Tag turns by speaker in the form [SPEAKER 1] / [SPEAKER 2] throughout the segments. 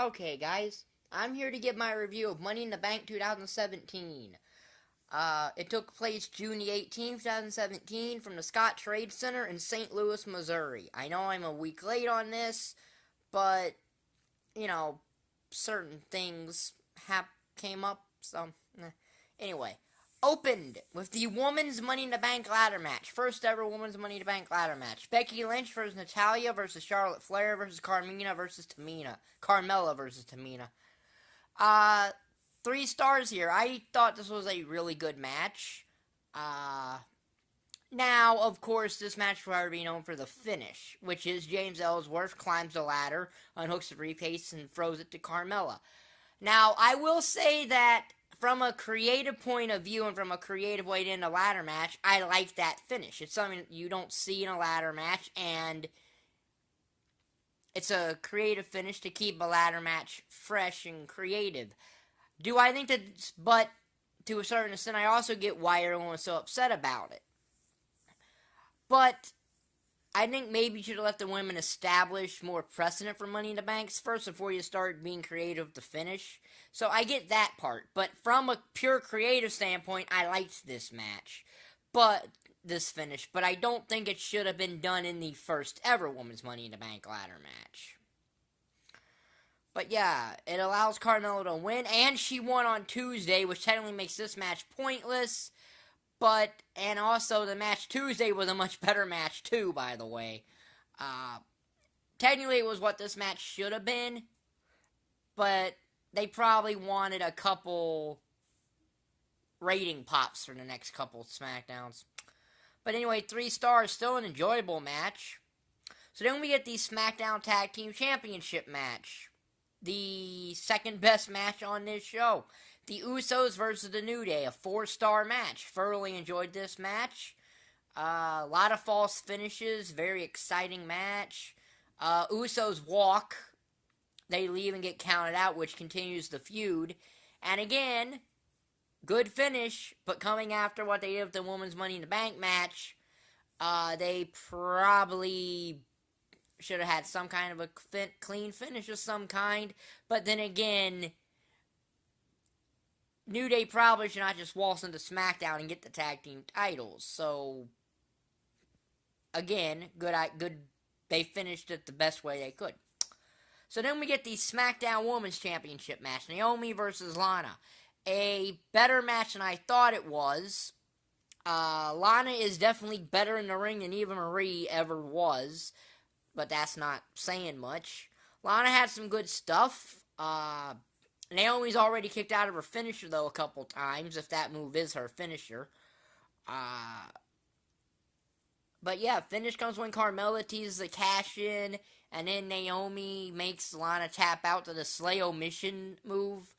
[SPEAKER 1] Okay, guys, I'm here to give my review of Money in the Bank 2017. It took place June the 18th, 2017, from the Scott Trade Center in St. Louis, Missouri. I know I'm a week late on this, but, you know, certain things came up, so, Anyway, opened with the Women's Money in the Bank ladder match. First ever Women's Money in the Bank ladder match. Becky Lynch versus Natayla versus Charlotte Flair versus Carmella versus Tamina. Carmella versus Tamina. 3 stars here. I thought this was a really good match. Now, of course, this match will be known for the finish, which is James Ellsworth climbs the ladder, unhooks the briefcase, and throws it to Carmella. Now, I will say that from a creative point of view and from a creative way to end a ladder match, I like that finish. It's something you don't see in a ladder match, and it's a creative finish to keep a ladder match fresh and creative. Do I think that, but to a certain extent, I also get why everyone was so upset about it. But I think maybe you should have let the women establish more precedent for Money in the Banks first before you start being creative with the finish. So I get that part. But from a pure creative standpoint, I liked this match. But this finish. But I don't think it should have been done in the first ever Women's Money in the Bank ladder match. But yeah, it allows Carmella to win. And she won on Tuesday, which technically makes this match pointless. And also the match Tuesday was a much better match too, by the way. Technically it was what this match should have been, but they probably wanted a couple rating pops for the next couple SmackDowns. But anyway, 3 stars, still an enjoyable match. So then we get the SmackDown Tag Team Championship match. The second best match on this show. The Usos versus the New Day, a 4-star match. Thoroughly enjoyed this match. A lot of false finishes, very exciting match. Usos walk. They leave and get counted out, which continues the feud. And again, good finish, but coming after what they did with the Women's Money in the Bank match, they probably should have had some kind of a clean finish of some kind. But then again, New Day probably should not just waltz into SmackDown and get the tag team titles. So, again, good. They finished it the best way they could. So then we get the SmackDown Women's Championship match. Naomi versus Lana. A better match than I thought it was. Lana is definitely better in the ring than Eva Marie ever was. But that's not saying much. Lana had some good stuff. Naomi's already kicked out of her finisher, though, a couple times, if that move is her finisher. But yeah, finish comes when Carmella teases a cash-in, and then Naomi makes Lana tap out to the Slay Omission move.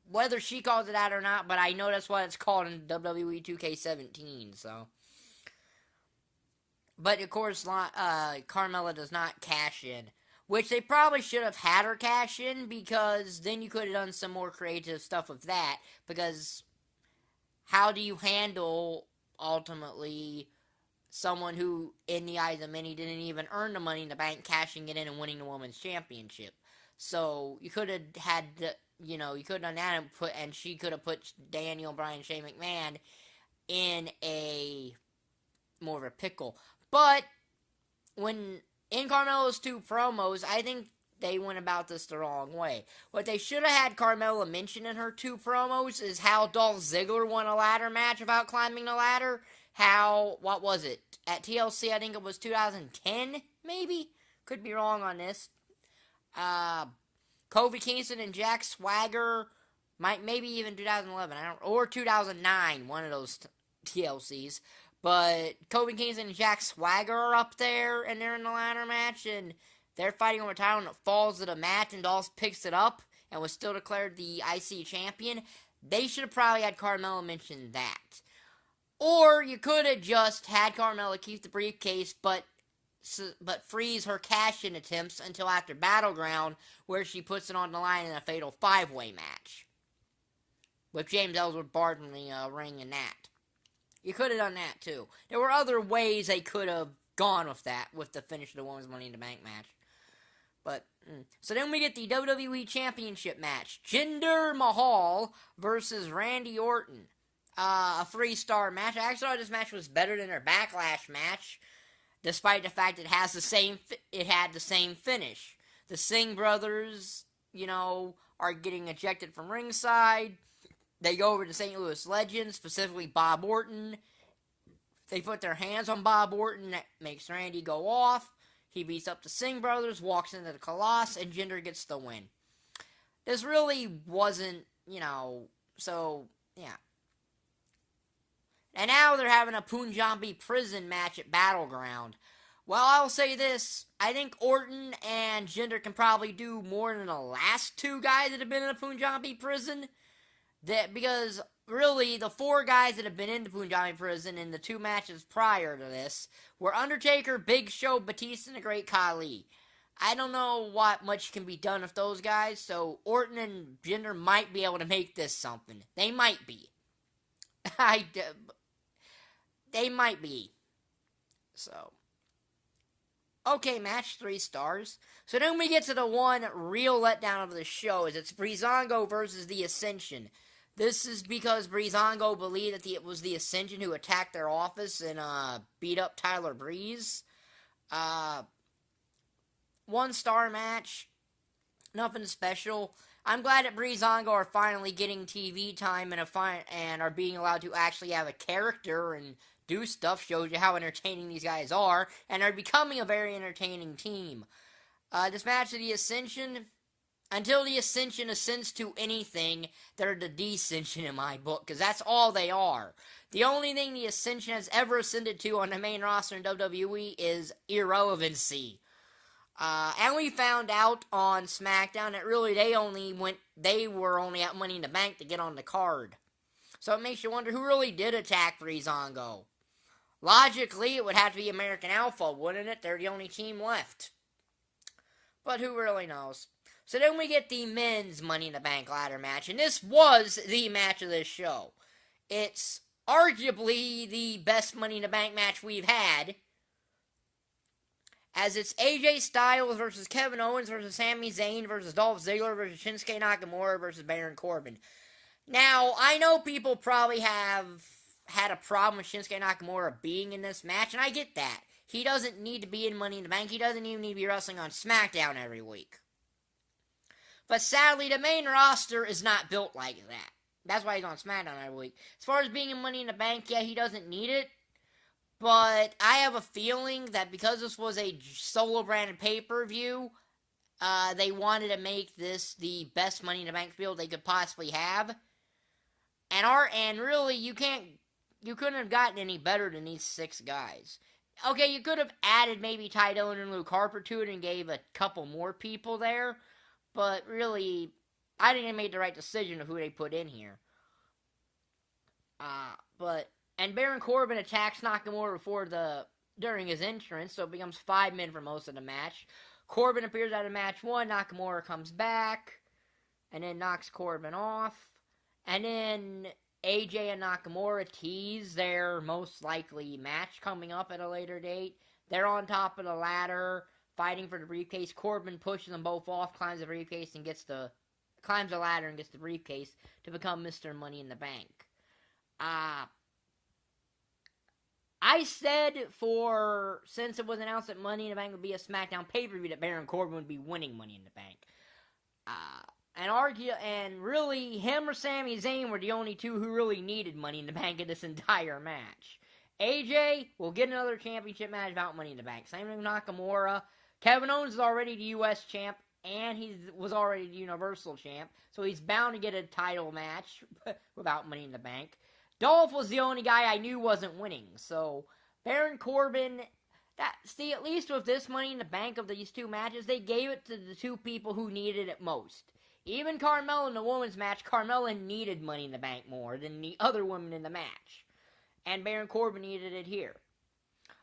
[SPEAKER 1] Whether she calls it out or not, but I know that's what it's called in WWE 2K17, so. But, of course, Carmella does not cash in. Which they probably should have had her cash in, because then you could have done some more creative stuff with that. Because how do you handle, ultimately, someone who, in the eyes of many, didn't even earn the Money in the Bank, cashing it in and winning the Women's Championship? So, you could have had, you could have done that, and she could have put Daniel Bryan, Shane McMahon in more of a pickle. But, in Carmella's 2 promos, I think they went about this the wrong way. What they should have had Carmella mention in her 2 promos is how Dolph Ziggler won a ladder match about climbing the ladder. What was it? At TLC, I think it was 2010, maybe? Could be wrong on this. Kofi Kingston and Jack Swagger, maybe even 2011, or 2009, one of those TLCs. But Kofi Kingston and Jack Swagger are up there, and they're in the ladder match, and they're fighting over title, and it falls to the mat, and Dolph picks it up, and was still declared the IC champion. They should have probably had Carmella mention that. Or you could have just had Carmella keep the briefcase, but freeze her cash-in attempts until after Battleground, where she puts it on the line in a fatal 5-way match. With James Ellsworth barred from the ring in that. You could have done that, too. There were other ways they could have gone with that, with the finish of the Women's Money in the Bank match. But, So then we get the WWE Championship match. Jinder Mahal versus Randy Orton. A 3-star match. I actually thought this match was better than their Backlash match, despite the fact it had the same finish. The Singh brothers, are getting ejected from ringside. They go over to St. Louis Legends, specifically Bob Orton. They put their hands on Bob Orton. That makes Randy go off. He beats up the Singh brothers, walks into the Colossus, and Jinder gets the win. This really wasn't, so, yeah. And now they're having a Punjabi prison match at Battleground. Well, I'll say this. I think Orton and Jinder can probably do more than the last 2 guys that have been in a Punjabi prison. Because, really, the 4 guys that have been in the Punjabi prison in the 2 matches prior to this were Undertaker, Big Show, Batista, and the Great Khali. I don't know what much can be done with those guys, so Orton and Jinder might be able to make this something. They might be. They might be. So. Okay, match 3 stars. So then we get to the one real letdown of the show, is it's Breezango versus the Ascension. This is because Breezango believed that it was the Ascension who attacked their office and beat up Tyler Breeze. 1-star match. Nothing special. I'm glad that Breezango are finally getting TV time and are being allowed to actually have a character and do stuff. Shows you how entertaining these guys are, and are becoming a very entertaining team. This match of the Ascension, until the Ascension ascends to anything, they're the Descension in my book, because that's all they are. The only thing the Ascension has ever ascended to on the main roster in WWE is irrelevancy. And we found out on SmackDown that really they were only at Money in the Bank to get on the card. So it makes you wonder who really did attack Breezango. Logically, it would have to be American Alpha, wouldn't it? They're the only team left. But who really knows? So then we get the men's Money in the Bank ladder match, and this was the match of this show. It's arguably the best Money in the Bank match we've had, as it's AJ Styles versus Kevin Owens versus Sami Zayn versus Dolph Ziggler versus Shinsuke Nakamura versus Baron Corbin. Now, I know people probably have had a problem with Shinsuke Nakamura being in this match, and I get that. He doesn't need to be in Money in the Bank. He doesn't even need to be wrestling on SmackDown every week. But sadly, the main roster is not built like that. That's why he's on SmackDown every week. As far as being in Money in the Bank, yeah, he doesn't need it. But I have a feeling that because this was a solo branded pay-per-view, they wanted to make this the best Money in the Bank field they could possibly have. And really, you couldn't have gotten any better than these 6 guys. Okay, you could have added maybe Ty Dillon and Luke Harper to it and gave a couple more people there. But really, I think they made the right decision of who they put in here. And Baron Corbin attacks Nakamura during his entrance, so it becomes 5 men for most of the match. Corbin appears out of match 1, Nakamura comes back, and then knocks Corbin off. And then AJ and Nakamura tease their most likely match coming up at a later date. They're on top of the ladder, fighting for the briefcase. Corbin pushes them both off, climbs the briefcase, and climbs the ladder and gets the briefcase to become Mr. Money in the Bank. I said since it was announced that Money in the Bank would be a SmackDown pay-per-view, that Baron Corbin would be winning Money in the Bank. And really, him or Sami Zayn were the only 2 who really needed Money in the Bank in this entire match. AJ will get another championship match without Money in the Bank. Same with Nakamura. Kevin Owens is already the U.S. champ, and he was already the Universal champ, so he's bound to get a title match without Money in the Bank. Dolph was the only guy I knew wasn't winning, so Baron Corbin, at least with this Money in the Bank of these 2 matches, they gave it to the 2 people who needed it most. Even Carmella in the women's match, Carmella needed Money in the Bank more than the other women in the match. And Baron Corbin needed it here.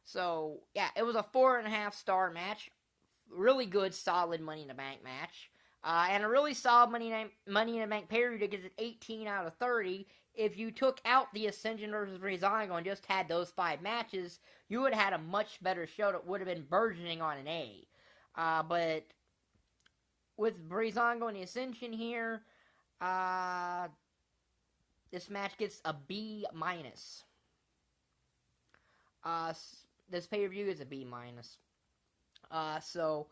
[SPEAKER 1] So, yeah, it was a 4.5-star match. Really good, solid Money in the Bank match. And a really solid Money in the Bank pay-per-view that gets it 18 out of 30. If you took out the Ascension versus Breezango and just had those 5 matches, you would have had a much better show that would have been burgeoning on an A. But with Breezango and the Ascension here, this match gets a B minus. This pay-per-view is a B minus. So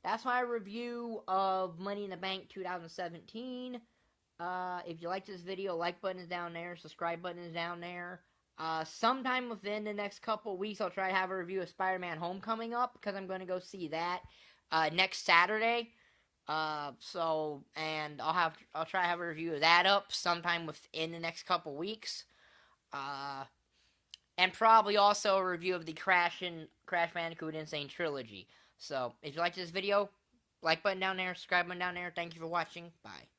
[SPEAKER 1] that's my review of Money in the Bank 2017. If you like this video, like button is down there, subscribe button is down there. Sometime within the next couple weeks, I'll try to have a review of Spider-Man Homecoming up, because I'm going to go see that next Saturday. And I'll try to have a review of that up sometime within the next couple weeks. And probably also a review of the Crash Bandicoot Insane Trilogy. So, if you like this video, like button down there, subscribe button down there. Thank you for watching. Bye.